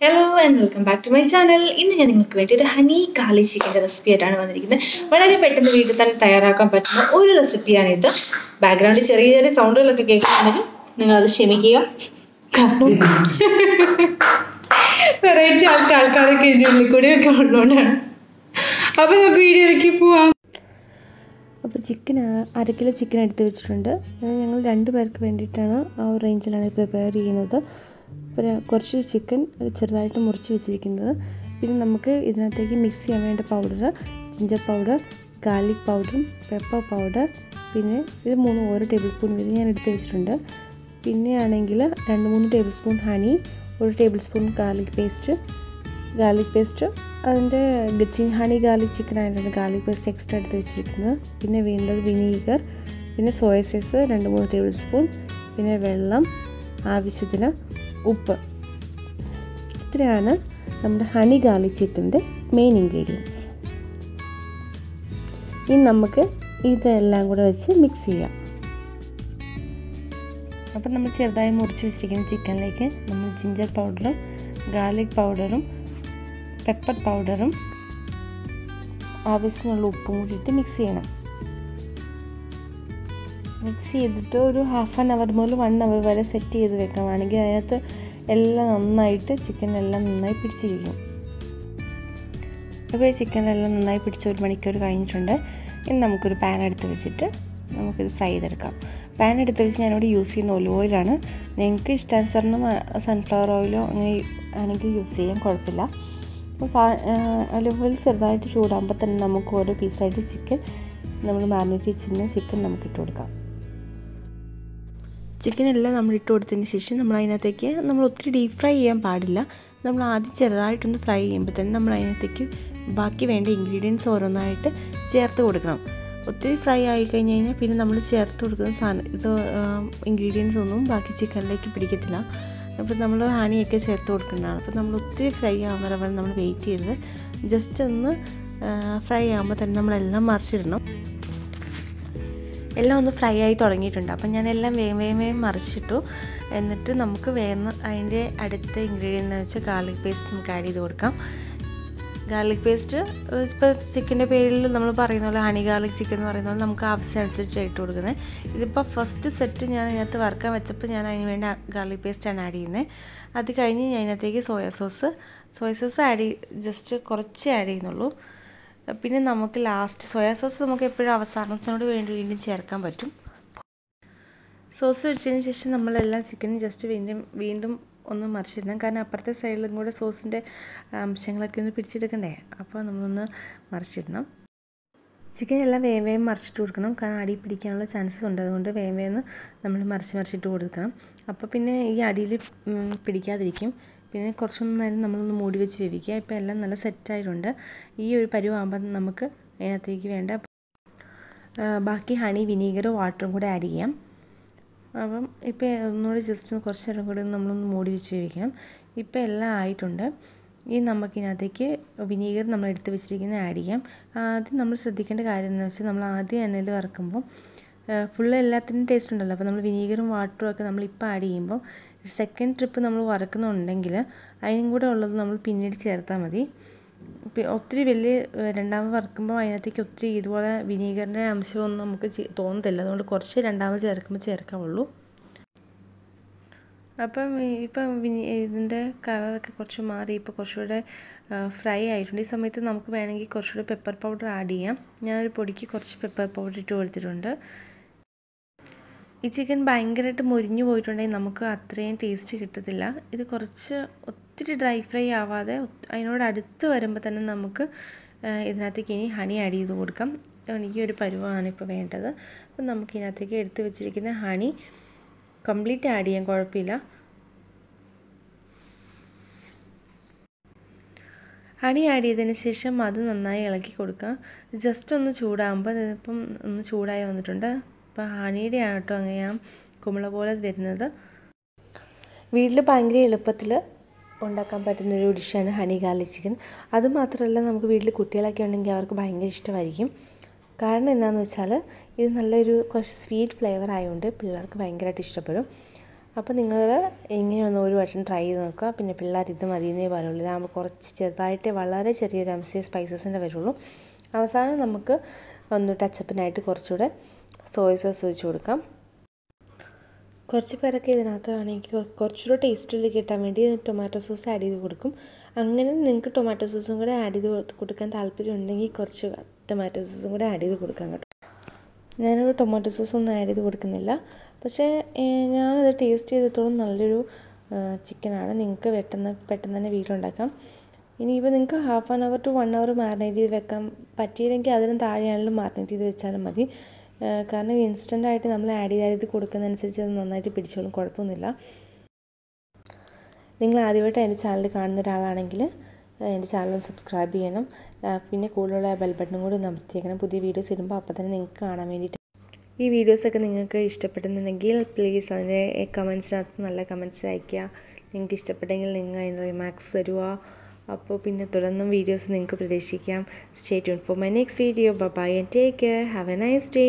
Hello and welcome back to my channel. ഇന്ന് ഞാൻ നിങ്ങൾക്ക് വേണ്ടി ഒരു ഹണി ഗാർലി ചിക്കൻ്റെ റെസിപ്പി ആയിട്ടാണ് വന്നിരിക്കുന്നത്. വളരെ പെട്ടെന്ന് വീട്ടിൽ തന്നെ തയ്യാറാക്കാൻ പറ്റുന്ന ഒരു റെസിപ്പിയാണിത്. ബാക്ക്ഗ്രൗണ്ടിൽ ചെറിയ ചെറിയ സൗണ്ടുകളൊക്കെ കേൾക്കുന്നുണ്ടെങ്കിൽ നിങ്ങളത് ക്ഷമിക്കുക. വെറൈറ്റി ആൾക്കാരൊക്കെ ഇതിൻ്റെ ഉള്ളിൽ കൂടിയൊക്കെ ഉള്ളതുകൊണ്ടാണ്. അപ്പോൾ നമുക്ക് വീഡിയോയിലേക്ക് പോവാം. അപ്പോൾ അര കിലോ ചിക്കൻ എടുത്ത് വെച്ചിട്ടുണ്ട്. ഞങ്ങൾ 2 പേർക്ക് വേണ്ടിയിട്ടാണ് ആ ഒരു റേഞ്ചിലാണ് പ്രിപ്പയർ ചെയ്യുന്നത്. പിന്നെ കുറച്ച് ചിക്കൻ ചെറുതായിട്ട് മുറിച്ച് വെച്ചിരിക്കുന്നത്. പിന്നെ നമുക്ക് ഇതിനകത്തേക്ക് മിക്സ് ചെയ്യാൻ വേണ്ട പൗഡർ, ജിഞ്ചർ പൗഡർ, ഗാർലിക് പൗഡറും പെപ്പർ പൗഡർ, പിന്നെ ഇത് 3 ഓരോ ടേബിൾ സ്പൂൺ വരെ ഞാൻ എടുത്ത് വെച്ചിട്ടുണ്ട്. പിന്നെ ആണെങ്കിൽ 2-3 table spoon honey, 1 table spoon garlic paste അതിൻ്റെ ഹണി ഗാർലിക് ചിക്കൻ ആയിട്ടാണ് ഗാർലിക് പേസ്റ്റ് എക്സ്ട്രാ എടുത്ത് വെച്ചിരിക്കുന്നത്. പിന്നെ വീണ്ടും വിനീഗർ, പിന്നെ സോയ സോസ് 2-3 ടേബിൾ സ്പൂൺ, പിന്നെ വെള്ളം, ആവശ്യത്തിന് ഉപ്പ്. ഇത്രയാണ് നമ്മുടെ ഹണി ഗാർലിക് ചിക്കൻ്റെ മെയിൻ ഇൻഗ്രീഡിയൻസ്. ഇനി നമുക്ക് ഇതെല്ലാം കൂടെ വെച്ച് മിക്സ് ചെയ്യാം. അപ്പം നമ്മൾ ചെറുതായി മുറിച്ച് വെച്ചിരിക്കുന്ന ചിക്കനിലേക്ക് നമ്മൾ ജിഞ്ചർ പൗഡറും ഗാർലിക് പൗഡറും പെപ്പർ പൗഡറും ആവശ്യത്തിനുള്ള ഉപ്പും കൂടിയിട്ട് മിക്സ് ചെയ്യണം. മിക്സ് ചെയ്തിട്ട് ഒരു ഹാഫ് ആൻ അവർ മുതൽ 1 അവർ വരെ സെറ്റ് ചെയ്ത് വെക്കുകയാണെങ്കിൽ അതിനകത്ത് എല്ലാം നന്നായിട്ട് ചിക്കനെല്ലാം നന്നായി പിടിച്ചിരിക്കും. അപ്പോൾ ചിക്കനെല്ലാം നന്നായി പിടിച്ച് 1 മണിക്കൂർ കഴിഞ്ഞിട്ടുണ്ട്. ഇനി നമുക്കൊരു പാൻ എടുത്ത് വെച്ചിട്ട് നമുക്കിത് ഫ്രൈ ചെയ്തെടുക്കാം. പാൻ എടുത്ത് വെച്ച് ഞാനിവിടെ യൂസ് ചെയ്യുന്ന ഒലിവ് ഓയിലാണ്. നിങ്ങൾക്ക് ഇഷ്ടാനുസരണം സൺഫ്ലവർ ഓയിലോ അങ്ങനെ ആണെങ്കിൽ യൂസ് ചെയ്യാൻ കുഴപ്പമില്ല. അപ്പോൾ ഒലിവ് ഓയിൽ ചെറുതായിട്ട് ചൂടാകുമ്പോൾ തന്നെ നമുക്ക് ഓരോ പീസായിട്ട് ചിക്കൻ നമ്മൾ മാരിനേറ്റ് വെച്ചിരുന്ന ചിക്കൻ നമുക്ക് ഇട്ട് കൊടുക്കാം. ചിക്കനെല്ലാം നമ്മൾ ഇട്ട് കൊടുത്തതിന് ശേഷം നമ്മൾ അതിനകത്തേക്ക് നമ്മൾ ഒത്തിരി ഡീപ്പ് ഫ്രൈ ചെയ്യാൻ പാടില്ല. നമ്മൾ ആദ്യം ചെറുതായിട്ടൊന്ന് ഫ്രൈ ചെയ്യുമ്പോൾ തന്നെ നമ്മൾ അതിനകത്തേക്ക് ബാക്കി വേണ്ട ഇൻഗ്രീഡിയൻസ് ഓരോന്നായിട്ട് ചേർത്ത് കൊടുക്കണം. ഒത്തിരി ഫ്രൈ ആയി കഴിഞ്ഞ് കഴിഞ്ഞാൽ പിന്നെ നമ്മൾ ചേർത്ത് കൊടുക്കുന്ന ഇൻഗ്രീഡിയൻസ് ഒന്നും ബാക്കി ചിക്കനിലേക്ക് പിടിക്കത്തില്ല. അപ്പോൾ നമ്മൾ ഹണിയൊക്കെ ചേർത്ത് കൊടുക്കേണ്ടതാണ്. അപ്പോൾ നമ്മൾ ഒത്തിരി ഫ്രൈ ആവുന്ന വരെ നമ്മൾ വെയിറ്റ് ചെയ്ത് ജസ്റ്റ് ഒന്ന് ഫ്രൈ ആകുമ്പോൾ തന്നെ നമ്മളെല്ലാം മറിച്ചിടണം. എല്ലാം ഒന്ന് ഫ്രൈ ആയി തുടങ്ങിയിട്ടുണ്ട്. അപ്പം ഞാനെല്ലാം വേഗം മറിച്ചിട്ടു. എന്നിട്ട് നമുക്ക് അതിൻ്റെ അടുത്ത ഇൻഗ്രീഡിയൻ്റ് എന്ന് വെച്ചാൽ ഗാർലിക് പേസ്റ്റ് നമുക്ക് ആഡ് ചെയ്ത് കൊടുക്കാം. ഗാർലിക് പേസ്റ്റ് ഇപ്പോൾ ചിക്കൻ്റെ പേരിൽ നമ്മൾ പറയുന്ന പോലെ ഹണി ഗാർലിക് ചിക്കൻ എന്ന് പറയുന്ന പോലെ നമുക്ക് ആവശ്യമനുസരിച്ച് ഇട്ട് കൊടുക്കുന്നത്. ഇതിപ്പോൾ ഫസ്റ്റ് സെറ്റ് ഞാൻ അതിനകത്ത് വറുക്കാൻ വെച്ചപ്പോൾ ഞാൻ അതിന് വേണ്ടി ഗാർലിക് പേസ്റ്റാണ് ആഡ് ചെയ്യുന്നത്. അത് കഴിഞ്ഞ് ഞാൻ അതിനകത്തേക്ക് സോയ സോസ് ജസ്റ്റ് കുറച്ച് ആഡ് ചെയ്യുന്നുള്ളൂ. പിന്നെ നമുക്ക് ലാസ്റ്റ് സോയാ സോസ് നമുക്ക് എപ്പോഴും അവസാനത്തിനോട് വീണ്ടും ചേർക്കാൻ പറ്റും. സോസ് ഒഴിച്ചതിന് ശേഷം നമ്മളെല്ലാം ചിക്കനും ജസ്റ്റ് വീണ്ടും ഒന്ന് മറിച്ചിടണം. കാരണം അപ്പുറത്തെ സൈഡിലും കൂടെ സോസിൻ്റെ അംശങ്ങളൊക്കെ ഒന്ന് പിടിച്ചെടുക്കണ്ടേ. അപ്പോൾ നമ്മളൊന്ന് മറിച്ചിടണം. ചിക്കൻ എല്ലാം വേഗം മറിച്ചിട്ട് കൊടുക്കണം. കാരണം അടി പിടിക്കാനുള്ള ചാൻസസ് ഉണ്ട്. അതുകൊണ്ട് വേഗം നമ്മൾ മറിച്ചിട്ട് കൊടുക്കണം. അപ്പോൾ പിന്നെ ഈ അടിയിൽ പിടിക്കാതിരിക്കും. പിന്നെ കുറച്ചൊന്നും നേരം നമ്മളൊന്ന് മൂടി വെച്ച് വേവിക്കുക. ഇപ്പോൾ എല്ലാം നല്ല സെറ്റായിട്ടുണ്ട്. ഈ ഒരു പരുവാകുമ്പോൾ നമുക്ക് അതിനകത്തേക്ക് വേണ്ട ബാക്കി ഹണി, വിനീഗറും വാട്ടറും കൂടെ ആഡ് ചെയ്യാം. അപ്പം ഇപ്പോൾ ഒന്നുകൂടി ജസ്റ്റ് കുറച്ച് നേരം കൂടി നമ്മളൊന്ന് മൂടി വെച്ച് വേവിക്കണം. ഇപ്പോൾ എല്ലാം ആയിട്ടുണ്ട്. ഇനി നമുക്കിതിനകത്തേക്ക് വിനീഗർ നമ്മൾ എടുത്ത് വെച്ചിരിക്കുന്നത് ആഡ് ചെയ്യാം. ആദ്യം നമ്മൾ ശ്രദ്ധിക്കേണ്ട കാര്യം എന്ന് വെച്ചാൽ നമ്മൾ ആദ്യം എണ്ണയിൽ വറുക്കുമ്പോൾ ഫുള്ള് എല്ലാത്തിനും ടേസ്റ്റ് ഉണ്ടല്ലോ. അപ്പോൾ നമ്മൾ വിനീഗറും വാട്ടറും ഒക്കെ നമ്മളിപ്പോൾ ആഡ് ചെയ്യുമ്പോൾ സെക്കൻഡ് ട്രിപ്പ് നമ്മൾ വറുക്കുന്നുണ്ടെങ്കിൽ അതിനും കൂടെ ഉള്ളത് നമ്മൾ പിന്നീട് ചേർത്താൽ മതി. ഒത്തിരി വലിയ രണ്ടാമത് വറുക്കുമ്പോൾ അതിനകത്തേക്ക് ഒത്തിരി ഇതുപോലെ വിനീഗറിൻ്റെ അംശമൊന്നും നമുക്ക് തോന്നത്തില്ല. അതുകൊണ്ട് കുറച്ച് രണ്ടാമത് ചേർക്കാവുള്ളൂ. അപ്പം ഇതിൻ്റെ കളറൊക്കെ കുറച്ച് മാറി ഇപ്പോൾ കുറച്ചുകൂടെ ഫ്രൈ ആയിട്ടുണ്ട്. ഈ സമയത്ത് നമുക്ക് വേണമെങ്കിൽ കുറച്ചുകൂടെ പെപ്പർ പൗഡർ ആഡ് ചെയ്യാം. ഞാനൊരു പൊടിക്ക് കുറച്ച് പെപ്പർ പൗഡർ ഇട്ട് കൊടുത്തിട്ടുണ്ട്. ഈ ചിക്കൻ ഭയങ്കരമായിട്ട് മുരിഞ്ഞു പോയിട്ടുണ്ടെങ്കിൽ നമുക്ക് അത്രയും ടേസ്റ്റ് കിട്ടത്തില്ല. ഇത് കുറച്ച് ഒത്തിരി ഡ്രൈ ഫ്രൈ ആവാതെ അതിനോട് അടുത്ത് വരുമ്പോൾ തന്നെ നമുക്ക് ഇതിനകത്തേക്ക് ഇനി ഹണി ആഡ് ചെയ്ത് കൊടുക്കാം. ഈ ഒരു പരുവമാണ് ഇപ്പോൾ വേണ്ടത്. അപ്പം നമുക്ക് ഇതിനകത്തേക്ക് എടുത്ത് വെച്ചിരിക്കുന്ന ഹണി കംപ്ലീറ്റ് ആഡ് ചെയ്യാൻ കുഴപ്പമില്ല. ഹണി ആഡ് ചെയ്തതിന് ശേഷം അത് നന്നായി ഇളക്കി കൊടുക്കുക. ജസ്റ്റ് ഒന്ന് ചൂടാകുമ്പോൾ ഇതിപ്പം ഒന്ന് ചൂടായി വന്നിട്ടുണ്ട്. അപ്പോൾ ഹണിയുടെ ആണ് കേട്ടോ അങ്ങനെ കുമിള പോലെ വരുന്നത്. വീട്ടിൽ ഭയങ്കര എളുപ്പത്തിൽ ഉണ്ടാക്കാൻ പറ്റുന്നൊരു ഡിഷാണ് ഹണി ഗാർലിക് ചിക്കൻ. അതുമാത്രമല്ല നമുക്ക് വീട്ടിൽ കുട്ടികളൊക്കെ ഉണ്ടെങ്കിൽ അവർക്ക് ഭയങ്കര ഇഷ്ടമായിരിക്കും. കാരണം എന്താണെന്ന് വെച്ചാൽ ഇത് നല്ലൊരു കുറച്ച് സ്വീറ്റ് ഫ്ലേവർ ആയതുകൊണ്ട് പിള്ളേർക്ക് ഭയങ്കരമായിട്ട് ഇഷ്ടപ്പെടും. അപ്പോൾ നിങ്ങൾ ഇങ്ങനെയൊന്ന് ഒരു വട്ടം ട്രൈ ചെയ്ത് നോക്കുക. പിന്നെ പിള്ളേർ ഇത് മതിയെന്നേ പറയുള്ളൂ. ഇതാകുമ്പോൾ കുറച്ച് ചെറുതായിട്ട് വളരെ ചെറിയൊരു സ്പൈസസിൻ്റെ വരുള്ളൂ. അവസാനം നമുക്ക് ഒന്ന് ടച്ചപ്പിനായിട്ട് കുറച്ചുകൂടെ സോയ സോസ് ഒഴിച്ച് കൊടുക്കാം. കുറച്ച് പേരൊക്കെ ഇതിനകത്ത് ആണെങ്കിൽ കുറച്ചുകൂടെ ടേസ്റ്റിൽ കിട്ടാൻ വേണ്ടി ടൊമാറ്റോ സോസ് ആഡ് ചെയ്ത് കൊടുക്കും. അങ്ങനെ നിങ്ങൾക്ക് ടൊമാറ്റോ സോസും കൂടെ ആഡ് ചെയ്ത് കൊടുക്കാൻ താല്പര്യം ഉണ്ടെങ്കിൽ കുറച്ച് ടൊമാറ്റോ സോസും കൂടെ ആഡ് ചെയ്ത് കൊടുക്കാം കേട്ടോ. ഞാനിവിടെ ടൊമാറ്റോ സോസൊന്നും ആഡ് ചെയ്ത് കൊടുക്കുന്നില്ല. പക്ഷേ ഞാനത് ടേസ്റ്റ് ചെയ്തിടത്തോളം നല്ലൊരു ചിക്കനാണ്. നിങ്ങൾക്ക് പെട്ടെന്ന് തന്നെ വീട്ടിലുണ്ടാക്കാം. ഇനിയിപ്പോൾ നിങ്ങൾക്ക് 1/2 hour to 1 hour മാരിനേറ്റ് ചെയ്ത് വെക്കാൻ പറ്റിയില്ലെങ്കിൽ അതിനും താഴെയാണെങ്കിലും മാരിനേറ്റ് ചെയ്ത് വെച്ചാലും മതി. കാരണം ഇൻസ്റ്റൻ്റായിട്ട് നമ്മൾ ആഡ് ചെയ്ത് കൊടുക്കുന്നതനുസരിച്ച് അത് നന്നായിട്ട് പിടിച്ചോളും, കുഴപ്പമൊന്നുമില്ല. നിങ്ങൾ ആദ്യമായിട്ട് എൻ്റെ ചാനൽ കാണുന്ന ഒരാളാണെങ്കിൽ എൻ്റെ ചാനൽ സബ്സ്ക്രൈബ് ചെയ്യണം. പിന്നെ കൂടുതലുള്ള ബെൽ ബട്ടണും കൂടി ഒന്ന് അമർത്തിയേക്കണം. പുതിയ വീഡിയോസ് ഇടുമ്പോൾ അപ്പോൾ തന്നെ നിങ്ങൾക്ക് കാണാൻ വേണ്ടിയിട്ട്. ഈ വീഡിയോസൊക്കെ നിങ്ങൾക്ക് ഇഷ്ടപ്പെടുന്നുണ്ടെങ്കിൽ പ്ലീസ് അതിൻ്റെ കമൻസിനകത്ത് നല്ല കമൻറ്റ്സ് അയയ്ക്കുക. നിങ്ങൾക്ക് ഇഷ്ടപ്പെട്ടെങ്കിൽ നിങ്ങൾ അതിൻ്റെ റിമാർക്സ് തരുക. അപ്പോൾ പിന്നെ തുടർന്നും വീഡിയോസ് നിങ്ങൾക്ക് പ്രതീക്ഷിക്കാം. Stay tune for my next video. Bye and take care. Have a nice day.